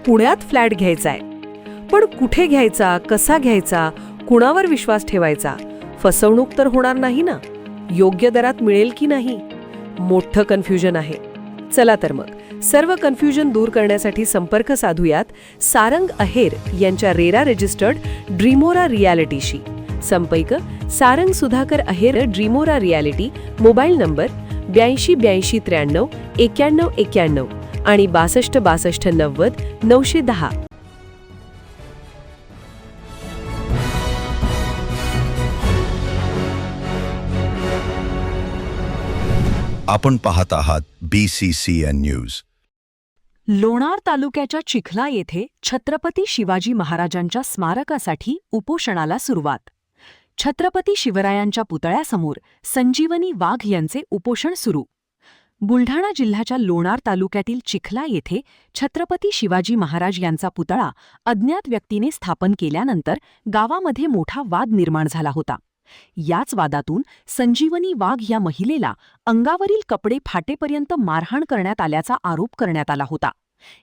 पुण्यात फ्लॅट घ्यायचा आहे. पण कुठे घ्यायचा, कसा घ्यायचा, कुणावर विश्वास ठेवायचा? फसवणूक तर होणार नाही ना? योग्य दरात मिळेल की नाही? मोठं कन्फ्युजन आहे. चला तर मग सर्व कन्फ्युजन दूर करण्यासाठी संपर्क साधूयात सारंग अहेर यांच्या रेरा रजिस्टर्ड ड्रीमोरा रियालिटीशी. संपर्क सारंग सुधाकर अहेर, ड्रीमोरा रियालिटी. मोबाईल नंबर 82 83 93 91 आणि 62 62 90 910. आपण पाहत आहात BCCN न्यूज. लोणार तालुक्याच्या चिखला येथे छत्रपती शिवाजी महाराजांच्या स्मारकासाठी उपोषणाला सुरुवात. छत्रपती शिवरायांच्या पुतळ्यासमोर संजीवनी वाघ यांचे उपोषण सुरू. बुलढाणा जिल्ह्याच्या लोणार तालुक्यातील चिखला येथे छत्रपती शिवाजी महाराज यांचा पुतळा अज्ञात व्यक्तीने स्थापन केल्यानंतर गावामध्ये मोठा वाद निर्माण झाला होता. याच वादातून संजीवनी वाघ या महिलेला अंगावरील कपडे फाटेपर्यंत मारहाण करण्यात आल्याचा आरोप करण्यात आला होता.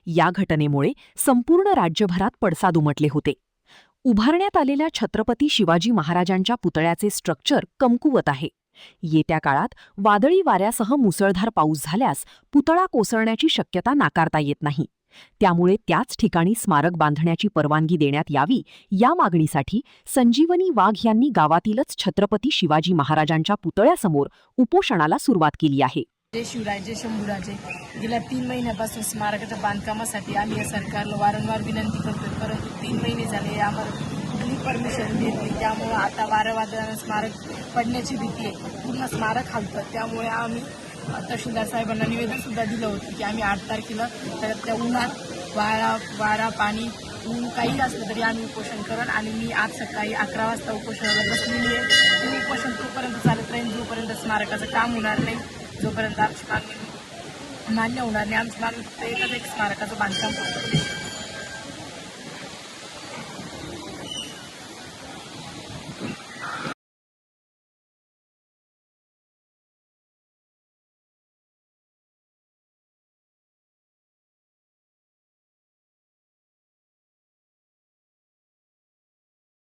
या घटनेमुळे संपूर्ण राज्यभरात पडसाद उमटले होते. उभारण्यात आलेल्या छत्रपती शिवाजी महाराजांच्या पुतळ्याचे स्ट्रक्चर कमकुवत आहे. येत्या काळात वादळी वाऱ्यासह मुसळधार पाऊस झाल्यास पुतळा कोसळण्याची शक्यता नाकारता येत नाही. त्यामुळे त्याच ठिकाणी स्मारक बांधण्याची परवानगी देण्यात यावी या मागणीसाठी संजीवनी वाघ यांनी गावातीलच छत्रपती शिवाजी महाराजांच्या पुतळ्यासमोर उपोषणाला सुरुवात केली आहे. जय शिवराय, जय शंभूराजे. गेल्या 3 महिन्यापासून स्मारकाच्या बांधकामासाठी आम्ही या सरकारला वारंवार विनंती करतो, परंतु 3 महिने झाले आम्हाला कुठली परमिशन देत नाही. त्यामुळे आता वारंवार स्मारक पडण्याची भीती आहे. पूर्ण स्मारक हलतं. त्यामुळे आम्ही तहसीलदार साहेबांना निवेदन सुद्धा दिलं होतं की आम्ही 8 तारखेला त्या उन्हात वारा पाणी ऊन काही असलं तरी आम्ही उपोषण करण. आणि मी आज सकाळी 11 वाजता उपोषणाला बसलेली आहे. ते उपोषण तोपर्यंत चालत राहील जोपर्यंत स्मारकाचं काम होणार नाही, जोपर्यंत आमची मागणी मान्य होणार नाही. आमची मागणी फक्त एकच एक स्मारकाचं बांधकाम होतं.